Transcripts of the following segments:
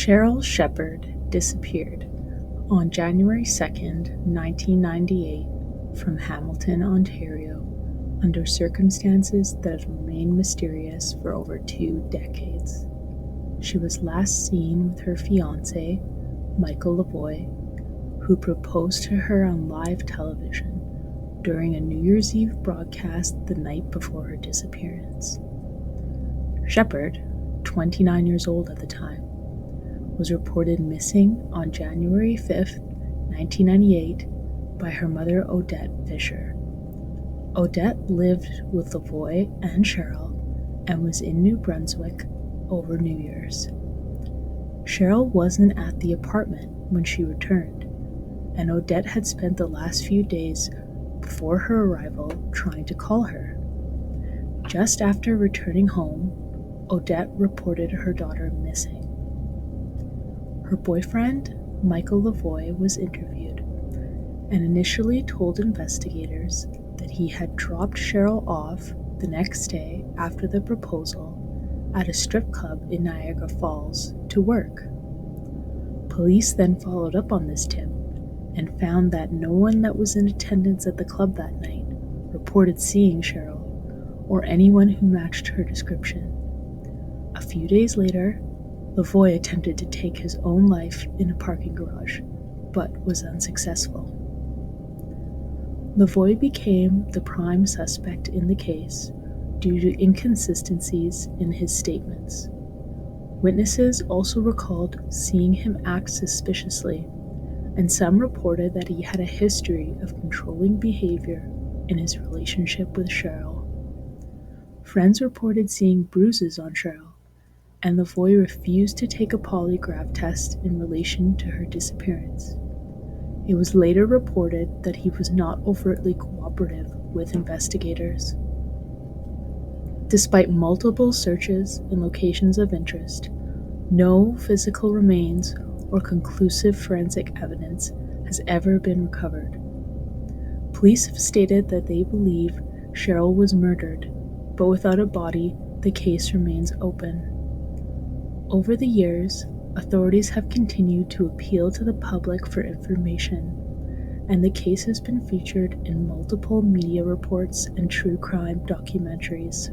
Sheryl Sheppard disappeared on January 2nd, 1998, from Hamilton, Ontario, under circumstances that have remained mysterious for over 2 decades. She was last seen with her fiancé, Michael Lavoie, who proposed to her on live television during a New Year's Eve broadcast the night before her disappearance. Sheppard, 29 years old at the time, was reported missing on January 5th, 1998, by her mother Odette Fisher. Odette lived with Lavoie and Sheryl and was in New Brunswick over New Year's. Sheryl wasn't at the apartment when she returned, and Odette had spent the last few days before her arrival trying to call her. Just after returning home, Odette reported her daughter missing. Her boyfriend, Michael Lavoie, was interviewed and initially told investigators that he had dropped Sheryl off the next day after the proposal at a strip club in Niagara Falls to work. Police then followed up on this tip and found that no one that was in attendance at the club that night reported seeing Sheryl or anyone who matched her description. A few days later, Lavoie attempted to take his own life in a parking garage, but was unsuccessful. Lavoie became the prime suspect in the case due to inconsistencies in his statements. Witnesses also recalled seeing him act suspiciously, and some reported that he had a history of controlling behavior in his relationship with Sheryl. Friends reported seeing bruises on Sheryl, and Lavoie refused to take a polygraph test in relation to her disappearance. It was later reported that he was not overtly cooperative with investigators. Despite multiple searches in locations of interest, no physical remains or conclusive forensic evidence has ever been recovered. Police have stated that they believe Sheryl was murdered, but without a body, the case remains open. Over the years, authorities have continued to appeal to the public for information, and the case has been featured in multiple media reports and true crime documentaries.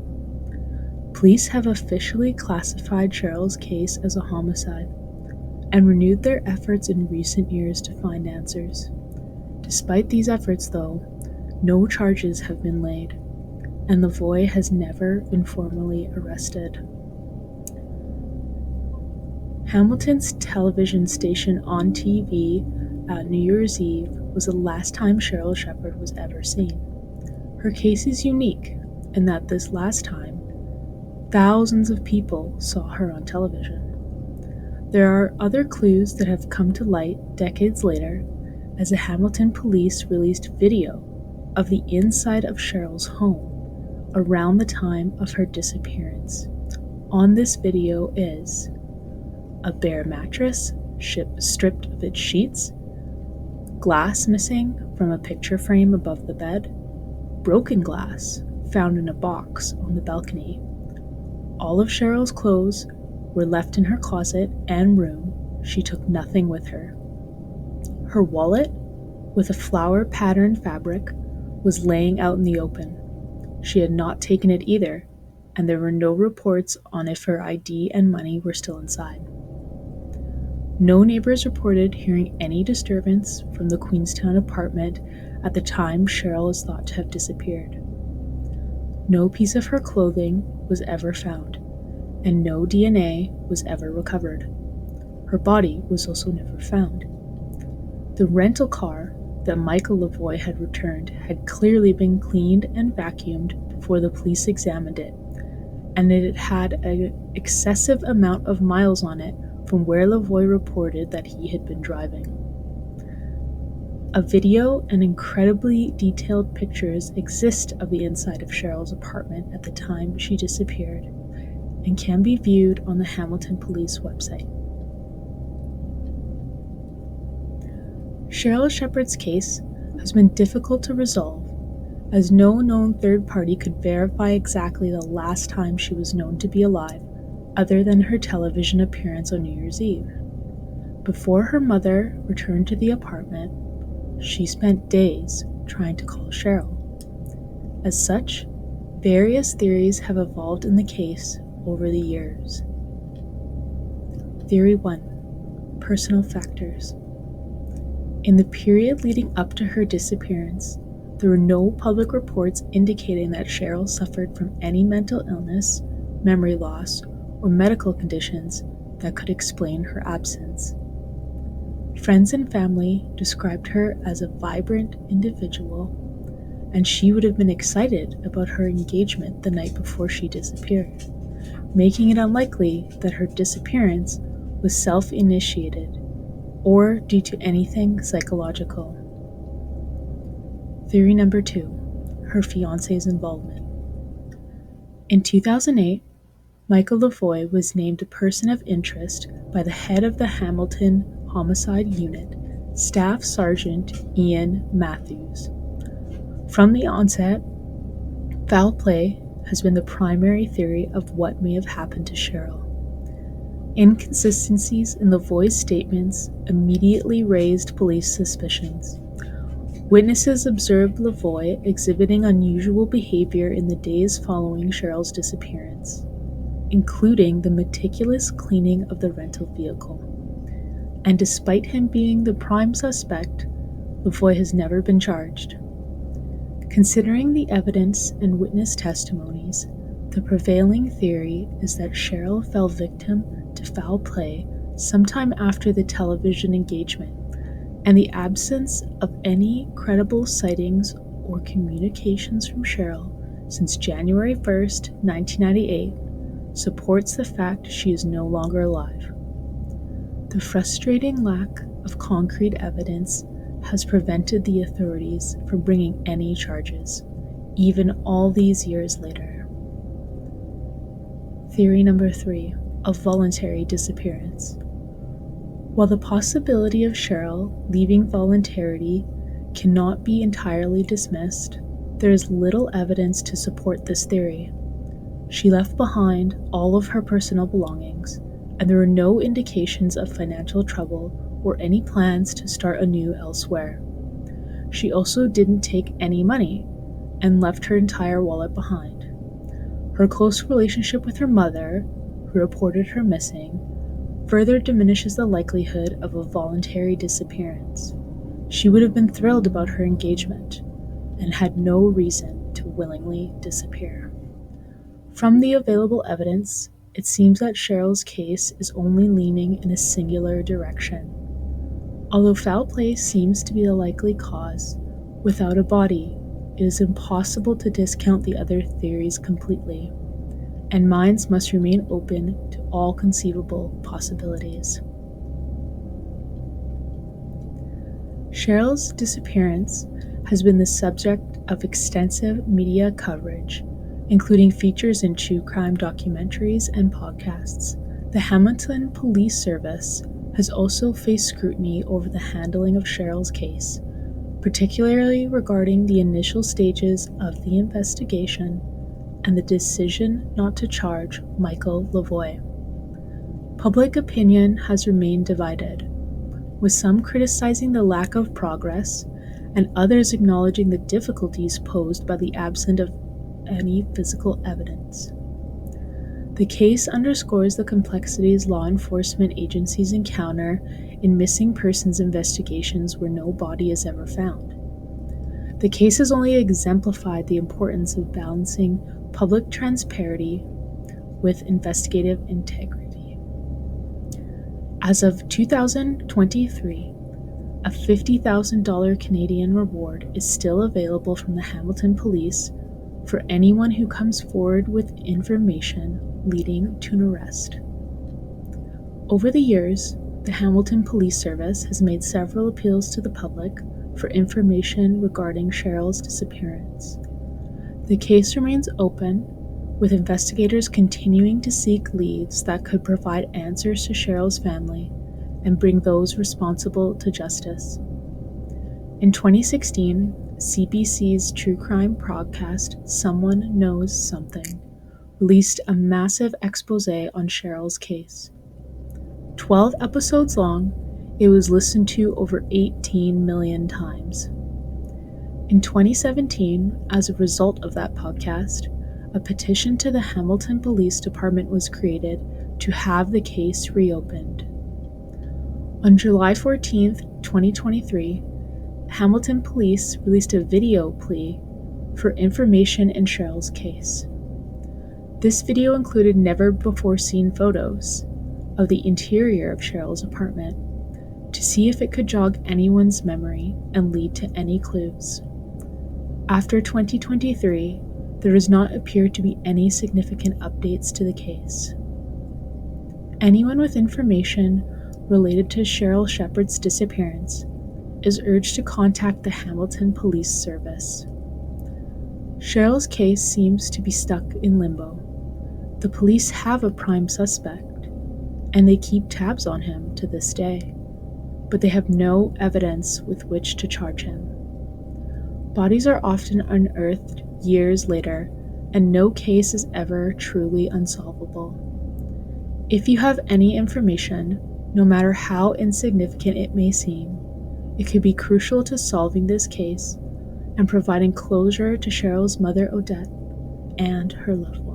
Police have officially classified Sheryl's case as a homicide and renewed their efforts in recent years to find answers. Despite these efforts, though, no charges have been laid, and Lavoie has never been formally arrested. Hamilton's television station on TV at New Year's Eve was the last time Sheryl Sheppard was ever seen. Her case is unique in that this last time, thousands of people saw her on television. There are other clues that have come to light decades later as the Hamilton police released video of the inside of Sheryl's home around the time of her disappearance. On this video is a bare mattress stripped of its sheets, glass missing from a picture frame above the bed, broken glass found in a box on the balcony. All of Sheryl's clothes were left in her closet and room. She took nothing with her. Her wallet, with a flower-patterned fabric, was laying out in the open. She had not taken it either, and there were no reports on if her ID and money were still inside. No neighbors reported hearing any disturbance from the Queenstown apartment at the time Sheryl is thought to have disappeared. No piece of her clothing was ever found, and no DNA was ever recovered. Her body was also never found. The rental car that Michael Lavoie had returned had clearly been cleaned and vacuumed before the police examined it, and it had an excessive amount of miles on it from where Lavoie reported that he had been driving. A video and incredibly detailed pictures exist of the inside of Sheryl's apartment at the time she disappeared and can be viewed on the Hamilton Police website. Sheryl Sheppard's case has been difficult to resolve, as no known third party could verify exactly the last time she was known to be alive, other than her television appearance on New Year's Eve. Before her mother returned to the apartment, she spent days trying to call Sheryl. As such, various theories have evolved in the case over the years. Theory 1. Personal factors. In the period leading up to her disappearance, there were no public reports indicating that Sheryl suffered from any mental illness, memory loss, or medical conditions that could explain her absence. Friends and family described her as a vibrant individual, and she would have been excited about her engagement the night before she disappeared, making it unlikely that her disappearance was self-initiated or due to anything psychological. Theory number 2, her fiancé's involvement. In 2008, Michael Lavoie was named a person of interest by the head of the Hamilton Homicide Unit, Staff Sergeant Ian Matthews. From the onset, foul play has been the primary theory of what may have happened to Sheryl. Inconsistencies in Lavoie's statements immediately raised police suspicions. Witnesses observed Lavoie exhibiting unusual behavior in the days following Sheryl's disappearance, including the meticulous cleaning of the rental vehicle. And despite him being the prime suspect, Lavoie has never been charged. Considering the evidence and witness testimonies, the prevailing theory is that Sheryl fell victim to foul play sometime after the television engagement, and the absence of any credible sightings or communications from Sheryl since January 1st, 1998, supports the fact she is no longer alive. The frustrating lack of concrete evidence has prevented the authorities from bringing any charges, even all these years later. Theory number 3, a voluntary disappearance. While the possibility of Sheryl leaving voluntarily cannot be entirely dismissed, there is little evidence to support this theory. She left behind all of her personal belongings, and there were no indications of financial trouble or any plans to start anew elsewhere. She also didn't take any money and left her entire wallet behind. Her close relationship with her mother, who reported her missing, further diminishes the likelihood of a voluntary disappearance. She would have been thrilled about her engagement and had no reason to willingly disappear. From the available evidence, it seems that Sheryl's case is only leaning in a singular direction. Although foul play seems to be the likely cause, without a body, it is impossible to discount the other theories completely, and minds must remain open to all conceivable possibilities. Sheryl's disappearance has been the subject of extensive media coverage, including features in true crime documentaries and podcasts. The Hamilton Police Service has also faced scrutiny over the handling of Sheryl's case, particularly regarding the initial stages of the investigation and the decision not to charge Michael Lavoie. Public opinion has remained divided, with some criticizing the lack of progress and others acknowledging the difficulties posed by the absence of any physical evidence. The case underscores the complexities law enforcement agencies encounter in missing persons investigations where no body is ever found. The case has only exemplified the importance of balancing public transparency with investigative integrity. As of 2023, a $50,000 Canadian reward is still available from the Hamilton Police for anyone who comes forward with information leading to an arrest. Over the years, the Hamilton Police Service has made several appeals to the public for information regarding Sheryl's disappearance. The case remains open, with investigators continuing to seek leads that could provide answers to Sheryl's family and bring those responsible to justice. In 2016, CBC's true crime podcast, Someone Knows Something, released a massive expose on Sheryl's case. 12 episodes long, It was listened to over 18 million times. In 2017, as a result of that podcast, a petition to the Hamilton Police Department was created to have the case reopened. On July 14, 2023, Hamilton Police released a video plea for information in Sheryl's case. This video included never-before-seen photos of the interior of Sheryl's apartment to see if it could jog anyone's memory and lead to any clues. After 2023, there does not appear to be any significant updates to the case. Anyone with information related to Sheryl Sheppard's disappearance is urged to contact the Hamilton Police Service. Sheryl's case seems to be stuck in limbo. The police have a prime suspect, and they keep tabs on him to this day, but they have no evidence with which to charge him. Bodies are often unearthed years later, and no case is ever truly unsolvable. If you have any information, no matter how insignificant it may seem, it could be crucial to solving this case and providing closure to Sheryl's mother, Odette, and her loved ones.